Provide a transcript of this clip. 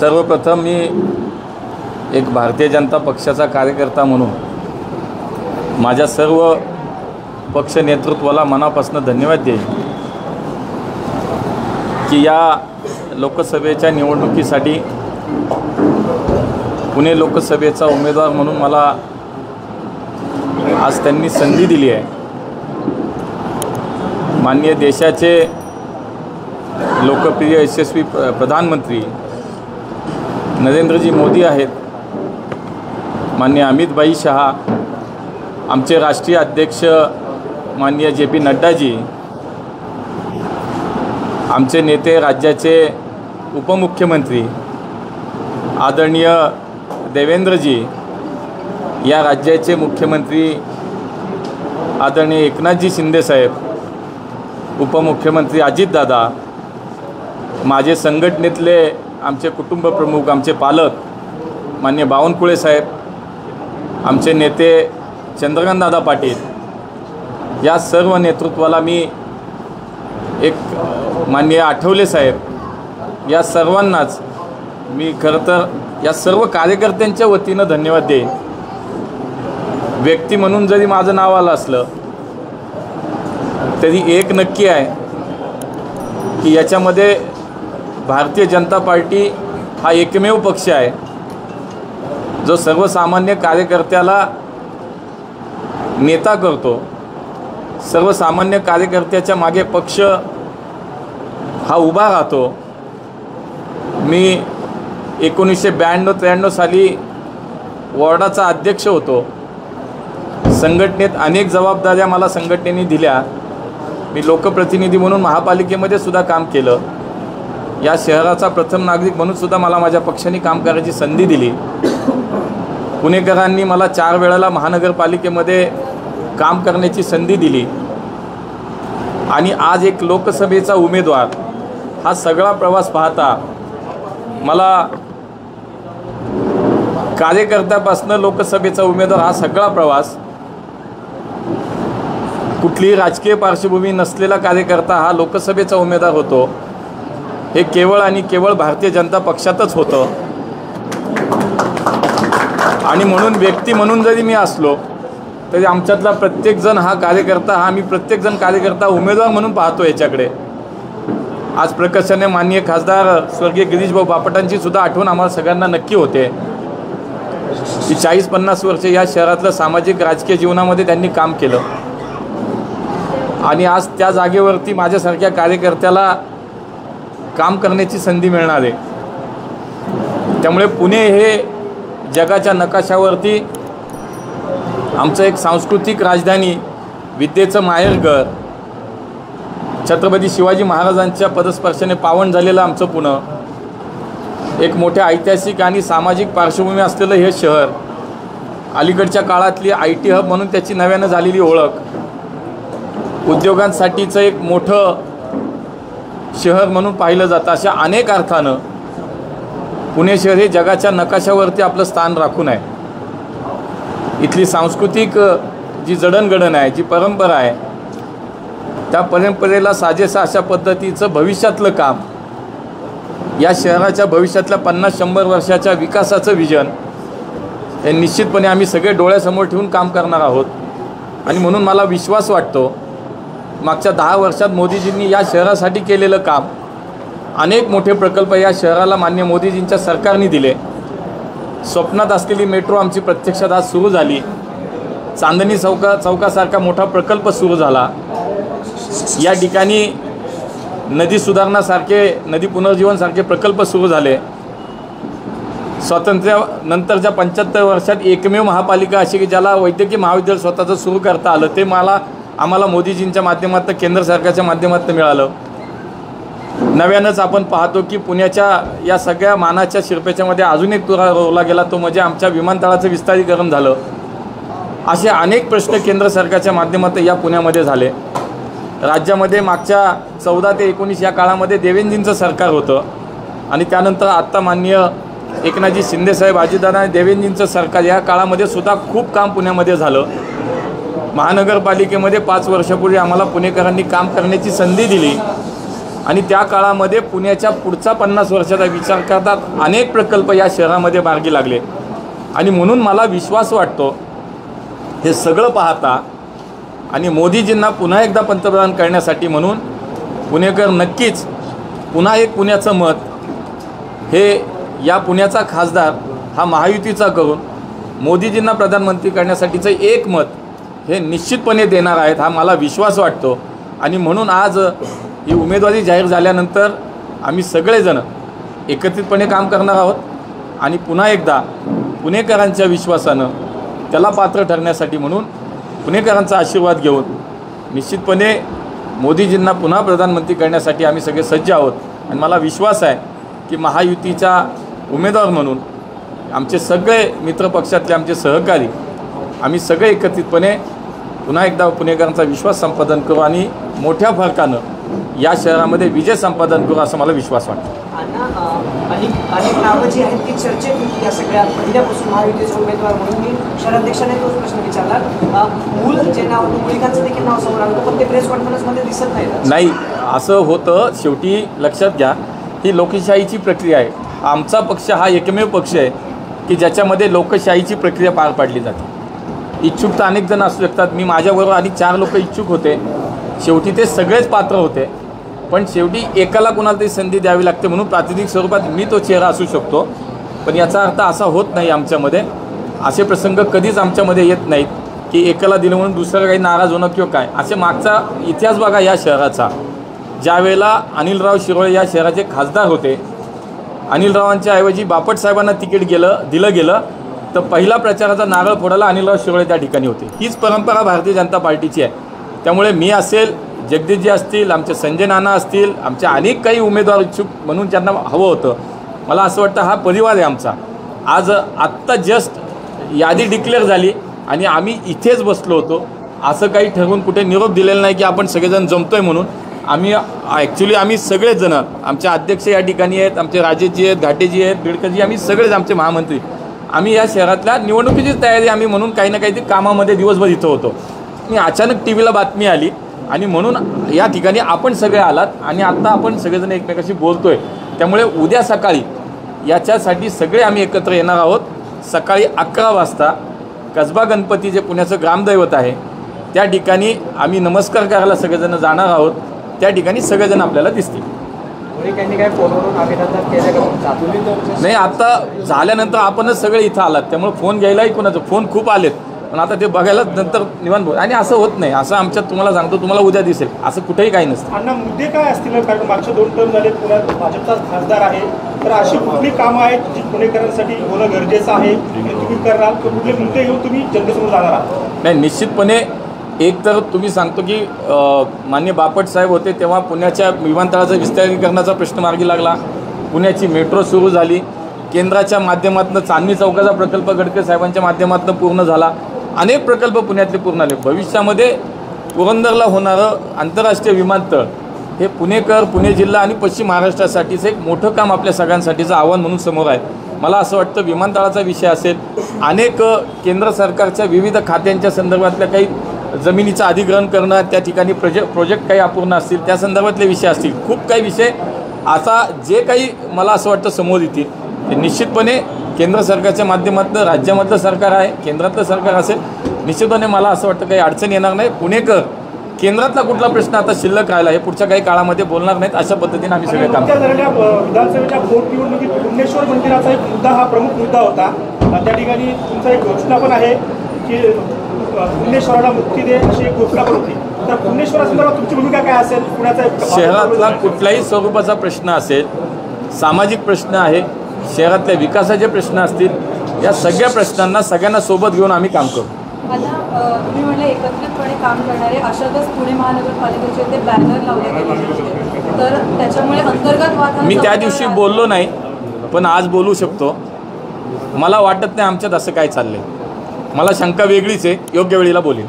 सर्वप्रथम मी एक भारतीय जनता पक्षाचा कार्यकर्ता म्हणून माझ्या सर्व पक्ष नेतृत्वाला मनापासून धन्यवाद देईन की या लोकसभेच्या निवडणुकीसाठी पुणे लोकसभेचा उमेदवार म्हणून मला आज त्यांनी संधी दिली आहे। माननीय देशाचे लोकप्रिय यशस्वी प्रधानमंत्री नरेंद्रजी मोदी आहेत, माननीय अमित भाई शहा, आमचे राष्ट्रीय अध्यक्ष माननीय जे पी नड्डाजी, आमचे नेते राज्याचे उपमुख्यमंत्री आदरणीय देवेंद्रजी, या राज्याचे मुख्यमंत्री आदरणीय एकनाथजी शिंदे साहेब, उपमुख्यमंत्री अजितदादा, माझे संघटनेतले आमचे कुटुंब प्रमुख, आमचे पालक माननीय बावनकुळे साहेब, आमचे नेते चंद्रकांतदादा पाटील, या सर्व नेतृत्वाला मी एक माननीय आठवले साहेब, या सर्वांनाच मी खरं तर या सर्व कार्यकर्त्यांच्या वतीनं धन्यवाद देईन। व्यक्ती म्हणून जरी माझं नाव आलं असलं तरी एक नक्की आहे की याच्यामध्ये भारतीय जनता पार्टी हा एकमेव पक्ष आहे जो सर्वसामान्य कार्यकर्त्याला नेता करतो। सर्वसामान्य कार्यकर्त्याच्या मागे पक्ष हा उभा राहतो। मी 1992-93 साली वॉर्डाचा अध्यक्ष होतो। संघटनेत अनेक जबाबदाऱ्या मला संघटनेने दिल्या। मी लोकप्रतिनिधी म्हणून महापालिकेमध्ये सुद्धा काम केलं। या शहराचा प्रथम नागरिक म्हणून सुद्धा मला माझ्या पक्षाने काम करायची संधी दिली। पुणेकरांनी मला 4 वेळेला महानगरपालिकेमध्ये काम करण्याची संधी दिली आणि आज एक लोकसभेचा उमेदवार हा सगळा प्रवास पाहता मला कार्यकर्त्यापासून लोकसभेचा उमेदवार हा सगळा प्रवास, कुठलीही राजकीय पार्श्वभूमी नसलेला कार्यकर्ता हा लोकसभेचा उमेदवार होतो हे केवळ आणि केवळ भारतीय जनता पक्षातच होतं। आणि म्हणून व्यक्ती म्हणून जरी मी असलो तरी आमच्यातला प्रत्येकजण हा कार्यकर्ता, हा मी प्रत्येकजण कार्यकर्ता उमेदवार म्हणून पाहतो याच्याकडे। आज प्रकर्षाने माननीय खासदार स्वर्गीय गिरीशभाऊ बापटांची सुद्धा आठवण आम्हाला सगळ्यांना नक्की होते की 40-50 वर्ष या शहरातलं सामाजिक राजकीय जीवनामध्ये त्यांनी काम केलं आणि आज त्या जागेवरती माझ्यासारख्या कार्यकर्त्याला काम करण्याची संधी मिळणार आहे। त्यामुळे पुणे हे जगाच्या नकाशावरती आमचं एक सांस्कृतिक राजधानी, विद्येचं माहेरघर, छत्रपती शिवाजी महाराजांच्या पदस्पर्शाने पावन झालेलं आमचं पुणे, एक मोठ्या ऐतिहासिक आणि सामाजिक पार्श्वभूमी असलेलं हे शहर, अलीकडच्या काळातली IT हब म्हणून त्याची नव्यानं झालेली ओळख, उद्योगांसाठीचं एक मोठं शहर म्हणून पाहिलं जातं। अशा अनेक अर्थानं पुणे शहर हे जगाच्या नकाशावरती आपलं स्थान राखून आहे। इथली सांस्कृतिक जी जडणघडण आहे, जी परंपरा आहे, त्या परंपरेला साजेसं अशा पद्धतीचं भविष्यातलं काम, या शहराच्या भविष्यातल्या 50-100 वर्षाच्या विकासाचं विजन हे निश्चितपणे आम्ही सगळे डोळ्यासमोर ठेवून काम करणार आहोत। आणि म्हणून मला विश्वास वाटतो मागच्या 10 वर्षात मोदीजींनी या शहरासाठी केलेलं काम, अनेक मोठे प्रकल्प या शहराला माननीय मोदीजींच्या सरकारने दिले। स्वप्नात असलेली मेट्रो आमची प्रत्यक्षात आज सुरू झाली। चांदणी चौकासारखा मोठा प्रकल्प सुरू झाला। या ठिकाणी नदी सुधारणासारखे, नदी पुनर्जीवनसारखे प्रकल्प सुरू झाले। स्वातंत्र्यानंतरच्या 75 वर्षात एकमेव महापालिका अशी की ज्याला वैद्यकीय महाविद्यालय स्वतःचं सुरू करता आलं, ते आम्हाला मोदीजींच्या माध्यमातून, केंद्र सरकारच्या माध्यमातून मिळालं। नव्यानंच आपण पाहतो की पुण्याच्या या सगळ्या मानाच्या शिरपेच्यामध्ये अजून एक तुरा रोवला गेला, तो म्हणजे आमच्या विमानतळाचं विस्तारीकरण झालं। असे अनेक प्रश्न केंद्र सरकारच्या माध्यमातून या पुण्यामध्ये झाले। राज्यामध्ये मागच्या 14 ते 19 या काळामध्ये देवेंद्रजींचं सरकार होतं आणि त्यानंतर आत्ता माननीय एकनाथजी शिंदे साहेब, अजितदादा आणि देवेंद्रजींचं सरकार, या काळामध्ये सुद्धा खूप काम पुण्यामध्ये झालं। महानगरपालिकेमध्ये 5 वर्षापूर्वी आम्हाला पुणेकरांनी काम करण्याची संधी दिली आणि त्या काळामध्ये पुण्याच्या पुढचा 50 वर्षाचा विचार करतात अनेक प्रकल्प या शहरामध्ये मार्गी लागले. आणि म्हणून मला विश्वास वाटतो हे सगळं पाहता आणि मोदीजींना पुन्हा एकदा पंतप्रधान करण्यासाठी म्हणून पुणेकर नक्कीच पुन्हा एक पुण्याचं मत हे या पुण्याचा खासदार हा महायुतीचा करून मोदीजींना प्रधानमंत्री करण्यासाठीचं एक मत हे निश्चितपणे देणार आहेत, हा मला विश्वास वाटतो. आणि म्हणून आज ही उमेदवारी जाहीर झाल्यानंतर आम्ही सगळेजण एकत्रितपणे काम करणार आहोत आणि पुन्हा एकदा पुणेकरांच्या विश्वासानं त्याला पात्र ठरण्यासाठी म्हणून पुणेकरांचा आशीर्वाद घेऊन निश्चितपणे मोदीजींना पुन्हा प्रधानमंत्री करण्यासाठी आम्ही सगळे सज्ज आहोत. आणि मला विश्वास आहे की महायुतीचा उमेदवार म्हणून आमचे सगळे मित्रपक्षातले आमचे सहकारी आम्ही सगळे एकत्रितपणे पुन्हा एकदा पुणेकरांचा विश्वास संपादन करू आणि मोठ्या फरकानं या शहरामध्ये विजय संपादन करू असं मला विश्वास वाटतो. अनेक नावं जी आहेत ती चर्चेत होती या सगळ्या पहिल्यापासून महायुतीचे उमेदवार म्हणून मी शहराध्यक्षाने तोच प्रश्न विचारला. मूल जे नाव मुलिकांचं देखील नाव समोर आलं पण ते प्रेस कॉन्फरन्समध्ये दिसत नाही. असं होतं. शेवटी लक्षात घ्या ही लोकशाहीची प्रक्रिया आहे. आमचा पक्ष हा एकमेव पक्ष आहे की ज्याच्यामध्ये लोकशाहीची प्रक्रिया पार पाडली जाते. इच्छुक तर अनेक जण असू शकतात. मी माझ्याबरोबर आणि 4 लोक इच्छुक होते. शेवटी ते सगळेच पात्र होते पण शेवटी एकाला कुणाला तरी संधी द्यावी लागते म्हणून प्रातिनिधिक स्वरूपात मी तो चेहरा असू शकतो. पण याचा अर्थ असा होत नाही आमच्यामध्ये असे प्रसंग कधीच आमच्यामध्ये येत नाहीत की एकाला दिलं म्हणून दुसरं काही नाराज होणं किंवा काय. असे मागचा इतिहास बघा या शहराचा. ज्यावेळेला अनिलराव शिरोळे या शहराचे खासदार होते अनिलरावांच्या ऐवजी बापट साहेबांना तिकीट दिलं गेलं तर पहिला प्रचाराचा नारळ फोडायला अनिलराव शिरोळे त्या ठिकाणी होते. हीच परंपरा भारतीय जनता पार्टीची आहे. त्यामुळे मी असेल जगदीशजी असतील आमचे संजय नाना असतील आमचे अनेक काही उमेदवार इच्छुक म्हणून ज्यांना हवं होतं. मला असं वाटतं हा परिवार आहे आमचा. आज आत्ता जस्ट यादी डिक्लेअर झाली आणि आम्ही इथेच बसलो होतो. असं काही ठरवून कुठे निरोप दिलेला नाही की आपण सगळेजण जमतोय म्हणून. आम्ही सगळेच जण आमचे अध्यक्ष या ठिकाणी आहेत, आमचे राजेशजी आहेत, घाटेजी आहेत, बिडकरजी, आम्ही सगळेच आमचे महामंत्री आम्ही या शहरातल्या निवडणुकीची तयारी आम्ही म्हणून काही ना काहीतरी कामामध्ये दिवसभर इथं होतो. मी अचानक टी व्हीला बातमी आली आणि म्हणून या ठिकाणी आपण सगळे आलात आणि आत्ता आपण सगळेजण एकमेकाशी बोलतोय. त्यामुळे उद्या सकाळी याच्यासाठी सगळे आम्ही एकत्र येणार आहोत. सकाळी 11 वाजता कसबा गणपती जे पुण्याचं ग्रामदैवत आहे त्या ठिकाणी आम्ही नमस्कार करायला सगळेजण जाणार आहोत. त्या ठिकाणी सगळेजण आपल्याला दिसतील. नाही आता झाल्यानंतर आपणच सगळे इथं आलात त्यामुळे फोन घ्यायलाही कोणाचं फोन खूप आलेत पण आता ते बघायला नंतर निवांत बोल. आणि असं होत नाही. असं आमच्यात तुम्हाला सांगतो तुम्हाला उद्या दिसेल असं कुठेही काही नसतं. अण्णा मुद्दे काय असतील कारण मागच्या 2 टर्म झाले पुण्यात भाजपचा खासदार आहे तर अशी कुठली कामं आहेत जी पुणेकरांसाठी होणं गरजेचं आहे तुम्ही करणार तर कुठले मुद्दे घेऊन तुम्ही जनतेसमोर जाणार आहात? नाही निश्चितपणे एक तर तुम्ही सांगतो की माननीय बापट साहेब होते तेव्हा पुण्याच्या विमानतळाचं विस्तारीकरणाचा प्रश्न मार्गी लागला. पुण्याची मेट्रो सुरू झाली. केंद्राच्या माध्यमातून चांदणी चौकाचा प्रकल्प गडकरी साहेबांच्या माध्यमातून पूर्ण झाला. अनेक प्रकल्प पुण्यातले पूर्ण झाले. भविष्यामध्ये पुरंदरला होणारं आंतरराष्ट्रीय विमानतळ हे पुणेकर पुणे जिल्हा आणि पश्चिम महाराष्ट्रासाठीचं एक मोठं काम आपल्या सगळ्यांसाठीचं आव्हान म्हणून समोर आहे. मला असं वाटतं विमानतळाचा विषय असेल अनेक केंद्र सरकारच्या विविध खात्यांच्या संदर्भातल्या काही जमिनीचं अधिग्रहण करणं त्या ठिकाणी प्रोजेक्ट काही अपूर्ण असतील त्या संदर्भातले विषय असतील. खूप काही विषय आता जे काही मला असं वाटतं समोर येतील ते निश्चितपणे केंद्र सरकारच्या माध्यमातून राज्यामधलं सरकार आहे केंद्रातलं सरकार असेल निश्चितपणे मला असं वाटतं काही अडचण येणार नाही. पुणेकर केंद्रातला कुठला प्रश्न आता शिल्लक राहिला हे पुढच्या काही काळामध्ये बोलणार नाहीत. अशा पद्धतीने आम्ही सगळे काम विधानसभेच्या पोटनिवडणुकीत पुणेश्वर मंदिराचा एक मुद्दा हा प्रमुख मुद्दा होता. त्या ठिकाणी तुमचा एक घोषणा पण आहे की पुणेश्वराला मुक्ती दे अशी एक घोषणा पण होती. तर पुणेश्वरासंदर्भात तुमची भूमिका काय असेल? पुण्याचा शहरातला कुठल्याही स्वरूपाचा प्रश्न असेल सामाजिक प्रश्न आहे शहरातल्या विकासाचे प्रश्न असतील या सगळ्या प्रश्नांना सगळ्यांना सोबत घेऊन आम्ही काम करू. आता तुम्ही म्हणलं एकत्रितपणे काम करणारे अशातच पुणे महानगरपालिकेचे ते बॅनर लावले गेले तर त्याच्यामुळे अंतर्गत वाद मी त्या दिवशी बोललो नाही पण आज बोलू शकतो. मला वाटत नाही आमच्यात असं काय चाललंय. मला शंका वेगळीच आहे. योग्य वेळेला बोलेन.